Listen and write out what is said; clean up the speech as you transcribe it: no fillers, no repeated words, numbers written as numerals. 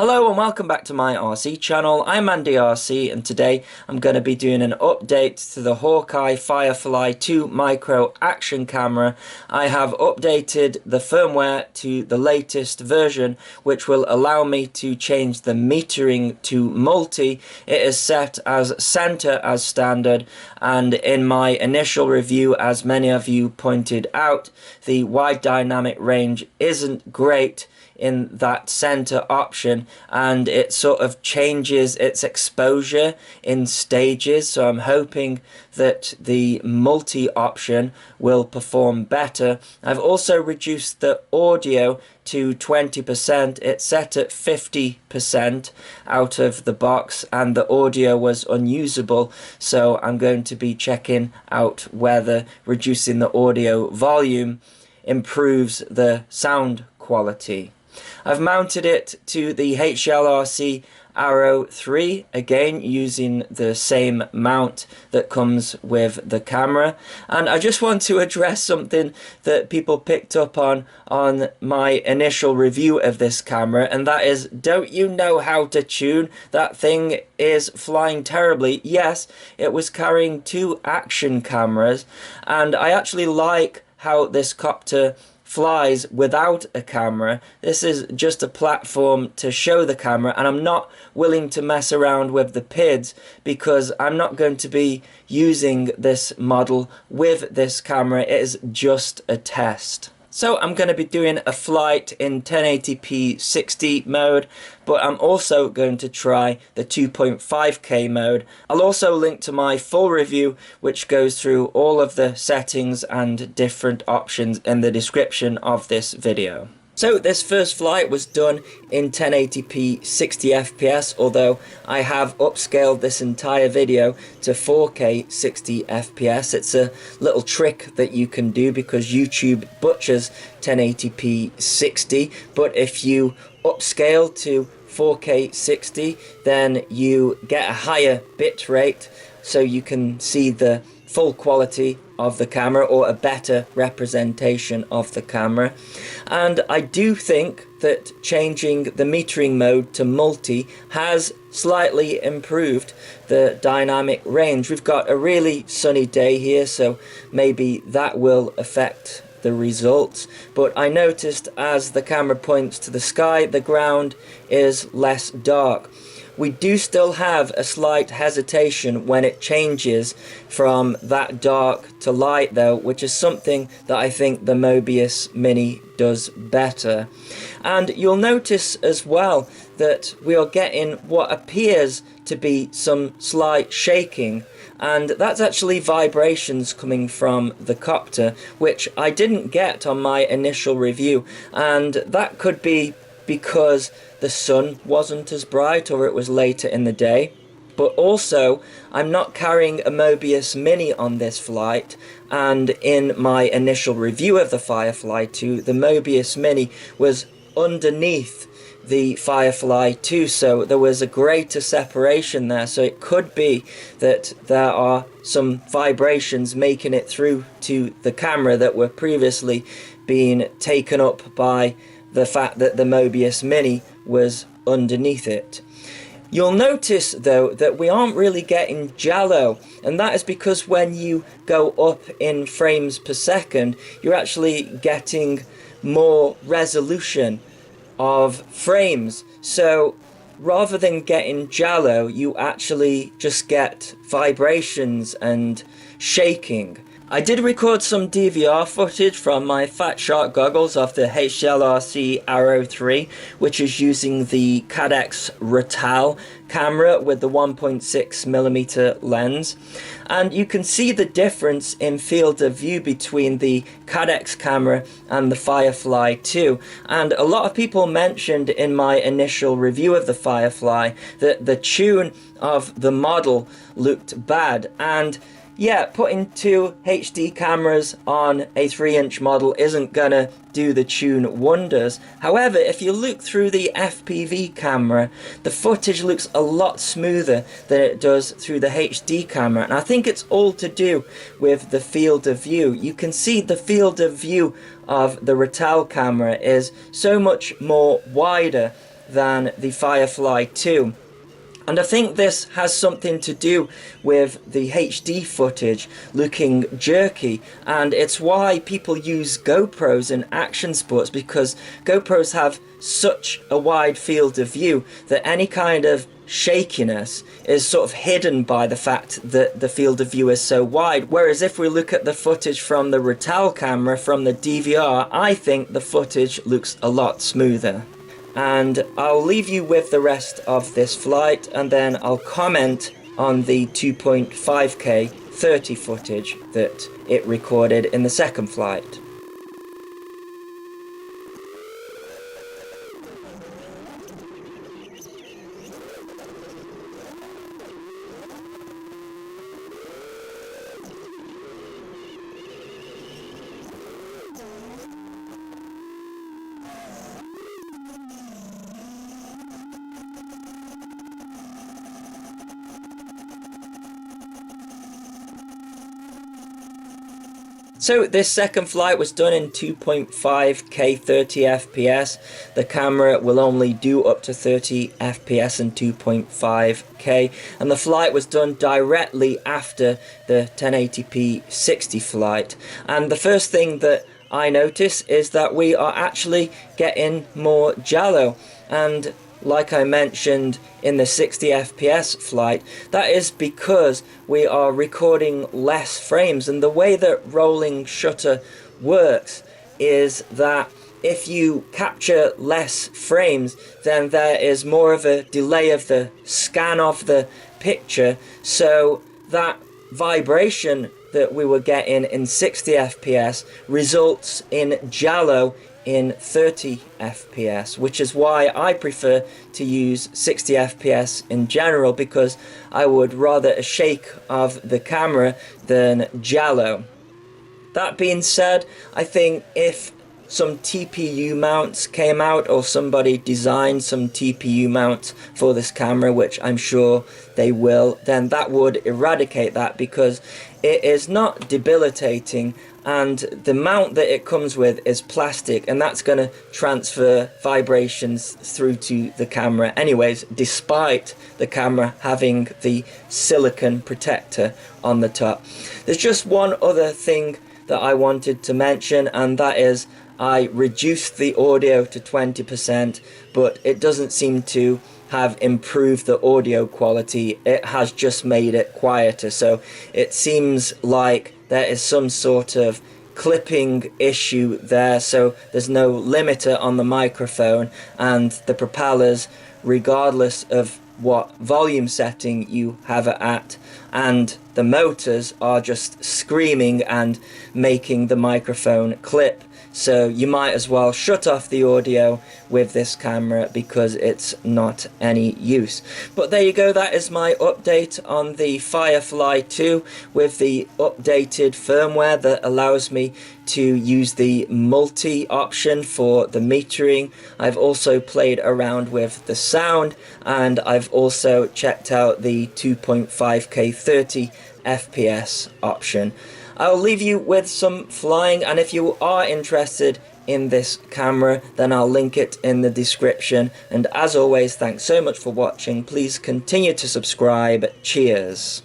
Hello and welcome back to my RC channel. I'm Andy RC and today I'm going to be doing an update to the Hawkeye Firefly 2 micro action camera. I have updated the firmware to the latest version, which will allow me to change the metering to multi. It is set as center as standard, and in my initial review, as many of you pointed out, the wide dynamic range isn't great in that center option, and it sort of changes its exposure in stages, so I'm hoping that the multi option will perform better. I've also reduced the audio to 20%. It's set at 50% out of the box and the audio was unusable, so I'm going to be checking out whether reducing the audio volume improves the sound quality. I've mounted it to the HLRC Arrow 3, again using the same mount that comes with the camera. And I just want to address something that people picked up on my initial review of this camera, and that is, don't you know how to tune? That thing is flying terribly. Yes, it was carrying two action cameras, and I actually like how this Copter flies without a camera. This is just a platform to show the camera, and I'm not willing to mess around with the PIDs because I'm not going to be using this model with this camera. It is just a test. So I'm going to be doing a flight in 1080p 60 mode, but I'm also going to try the 2.5K mode. I'll also link to my full review, which goes through all of the settings and different options in the description of this video. So this first flight was done in 1080p 60 FPS, although I have upscaled this entire video to 4K 60 FPS. It's a little trick that you can do because YouTube butchers 1080p 60, but if you upscale to 4K 60, then you get a higher bit rate, so you can see the full quality of the camera, or a better representation of the camera. And I do think that changing the metering mode to multi has slightly improved the dynamic range. We've got a really sunny day here, so maybe that will affect the results, but I noticed as the camera points to the sky, the ground is less dark. We do still have a slight hesitation when it changes from that dark to light though, which is something that I think the Mobius Mini does better. And you'll notice as well that we are getting what appears to be some slight shaking, and that's actually vibrations coming from the Copter, which I didn't get on my initial review, and that could be because the sun wasn't as bright or it was later in the day. But also, I'm not carrying a Mobius Mini on this flight, and in my initial review of the Firefly 2, the Mobius Mini was underneath the Firefly 2, so there was a greater separation there, so it could be that there are some vibrations making it through to the camera that were previously being taken up by the fact that the Mobius Mini was underneath it. You'll notice though that we aren't really getting jello, and that is because when you go up in frames per second, you're actually getting more resolution of frames. So rather than getting jello, you actually just get vibrations and shaking. I did record some DVR footage from my Fat Shark goggles of the HLRC Arrow 3, which is using the Cadex Ratal camera with the 1.6mm lens. And you can see the difference in field of view between the Cadex camera and the Firefly 2. And a lot of people mentioned in my initial review of the Firefly that the tune of the model looked bad, and yeah, putting two HD cameras on a 3-inch model isn't gonna do the tune wonders. However, if you look through the FPV camera, the footage looks a lot smoother than it does through the HD camera, and I think it's all to do with the field of view. You can see the field of view of the Ratal camera is so much more wider than the Firefly 2. And I think this has something to do with the HD footage looking jerky, and it's why people use GoPros in action sports, because GoPros have such a wide field of view that any kind of shakiness is sort of hidden by the fact that the field of view is so wide. Whereas if we look at the footage from the Ratal camera, from the DVR, I think the footage looks a lot smoother. And I'll leave you with the rest of this flight, and then I'll comment on the 2.5K 30 footage that it recorded in the second flight. So this second flight was done in 2.5K 30 FPS. The camera will only do up to 30 FPS in 2.5K, and the flight was done directly after the 1080p 60 flight. And the first thing that I notice is that we are actually getting more giallo, and like I mentioned in the 60 FPS flight, that is because we are recording less frames. And the way that rolling shutter works is that if you capture less frames, then there is more of a delay of the scan of the picture, so that vibration that we were getting in 60 FPS results in giallo in 30 FPS, which is why I prefer to use 60 FPS in general, because I would rather a shake of the camera than giallo. That being said, I think if some TPU mounts came out, or somebody designed some TPU mounts for this camera, which I'm sure they will, then that would eradicate that, because it is not debilitating, and the mount that it comes with is plastic, and that's going to transfer vibrations through to the camera anyways, despite the camera having the silicone protector on the top. There's just one other thing that I wanted to mention, and that is I reduced the audio to 20%, but it doesn't seem to have improved the audio quality. It has just made it quieter, so it seems like there is some sort of clipping issue there, so there's no limiter on the microphone, and the propellers, regardless of what volume setting you have it at, and the motors are just screaming and making the microphone clip. So you might as well shut off the audio with this camera, because it's not any use. But there you go, that is my update on the Firefly 2 with the updated firmware that allows me to use the multi option for the metering. I've also played around with the sound, and I've also checked out the 2.5K 30 FPS option. I'll leave you with some flying, and if you are interested in this camera, then I'll link it in the description. And as always, thanks so much for watching. Please continue to subscribe. Cheers.